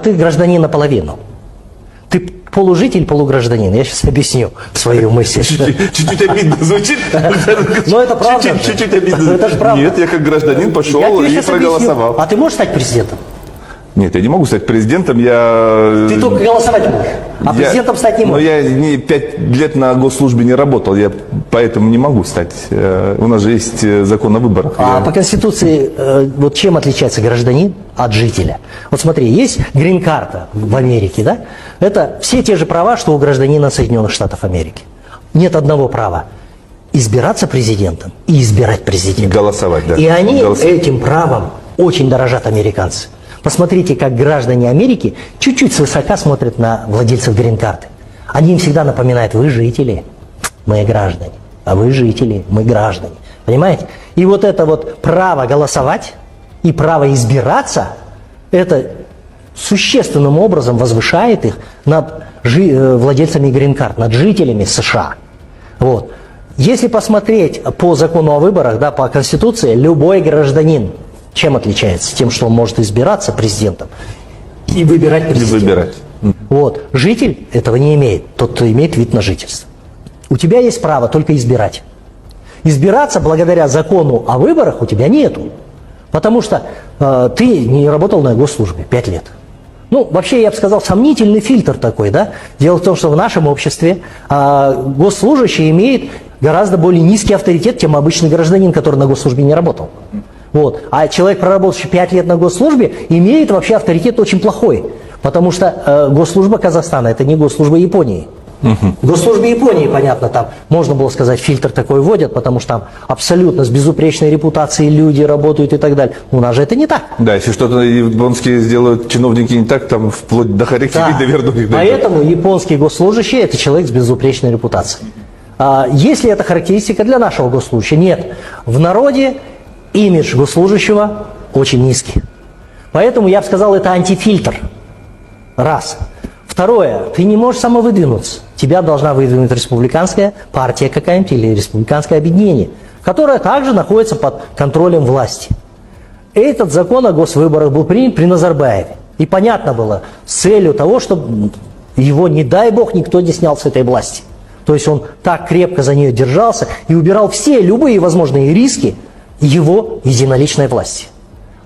Ты гражданин наполовину. Ты полужитель, полугражданин. Я сейчас объясню свою мысль. Чуть-чуть обидно звучит. Но это правда. Чуть-чуть обидно. Это же правда. Нет, я как гражданин пошел и проголосовал. А ты можешь стать президентом? Нет, я не могу стать президентом, я... Ты только голосовать можешь, а президентом стать не можешь. Но я 5 лет на госслужбе не работал, я поэтому не могу стать. У нас же есть закон о выборах. А по Конституции, вот чем отличается гражданин от жителя? Вот смотри, есть грин-карта в Америке, да? Это все те же права, что у гражданина Соединенных Штатов Америки. Нет одного права избираться президентом и избирать президента. Голосовать, да. И они этим правом очень дорожат, американцы. Посмотрите, как граждане Америки чуть-чуть свысока смотрят на владельцев грин-карты. Они им всегда напоминают: вы жители, мы граждане, а вы жители, мы граждане. Понимаете? И вот это вот право голосовать и право избираться, это существенным образом возвышает их над владельцами грин-карт, над жителями США. Вот. Если посмотреть по закону о выборах, да, по Конституции, любой гражданин чем отличается? Тем, что он может избираться президентом и выбирать президента. И выбирать. Вот. Житель этого не имеет, тот, кто имеет вид на жительство. У тебя есть право только избирать. Избираться благодаря закону о выборах у тебя нету. Потому что ты не работал на госслужбе 5 лет. Ну, вообще, я бы сказал, сомнительный фильтр такой, да? Дело в том, что в нашем обществе госслужащий имеет гораздо более низкий авторитет, чем обычный гражданин, который на госслужбе не работал. Вот. А человек, проработавший 5 лет на госслужбе, имеет вообще авторитет очень плохой. Потому что госслужба Казахстана – это не госслужба Японии. Госслужбе Японии, понятно, там можно было сказать, фильтр такой вводят, потому что там абсолютно с безупречной репутацией люди работают и так далее. У нас же это не так. Да, если что-то японские сделают чиновники не так, там вплоть до характеристики вернут их. Поэтому японский госслужащий – это человек с безупречной репутацией. Есть ли это характеристика для нашего госслужащего? Нет. В народе имидж госслужащего очень низкий. Поэтому я бы сказал, это антифильтр. Раз. Второе. Ты не можешь самовыдвинуться. Тебя должна выдвинуть республиканская партия какая-нибудь или республиканское объединение, которое также находится под контролем власти. Этот закон о госвыборах был принят при Назарбаеве. И понятно было, с целью того, чтобы его, не дай бог, никто не снял с этой власти. То есть он так крепко за нее держался и убирал все любые возможные риски его единоличной власти.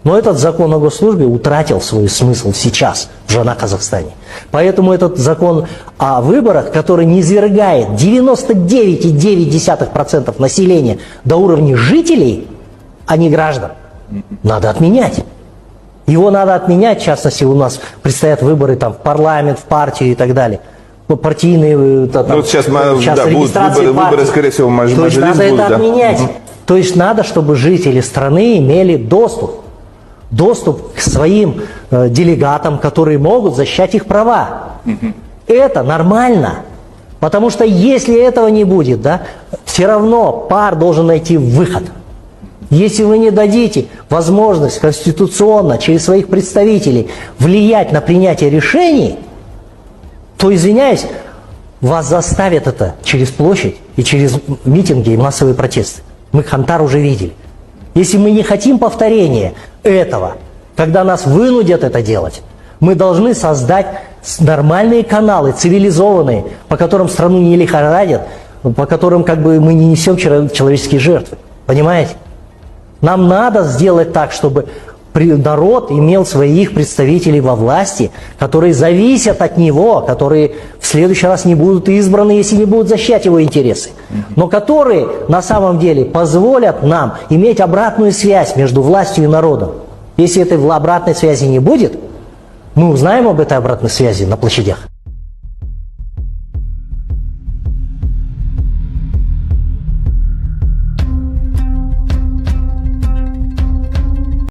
Но этот закон о госслужбе утратил свой смысл сейчас, уже на Казахстане. Поэтому этот закон о выборах, который низвергает 99,9% населения до уровня жителей, а не граждан, надо отменять. Его надо отменять, в частности, у нас предстоят выборы там, в парламент, в партию и так далее. Ну, партийные... Там, вот сейчас будут выборы, скорее всего, То есть надо это отменять. То есть надо, чтобы жители страны имели доступ к своим делегатам, которые могут защищать их права. Это нормально. Потому что если этого не будет, да, все равно пар должен найти выход. Если вы не дадите возможность конституционно через своих представителей влиять на принятие решений, то, извиняюсь, вас заставят это через площадь и через митинги и массовые протесты. Мы Хантар уже видели. Если мы не хотим повторения этого, когда нас вынудят это делать, мы должны создать нормальные каналы, цивилизованные, по которым страну не лихорадят, по которым как бы мы не несем человеческие жертвы. Понимаете? Нам надо сделать так, чтобы народ имел своих представителей во власти, которые зависят от него, которые в следующий раз не будут избраны, если не будут защищать его интересы, но которые на самом деле позволят нам иметь обратную связь между властью и народом. Если этой обратной связи не будет, мы узнаем об этой обратной связи на площадях.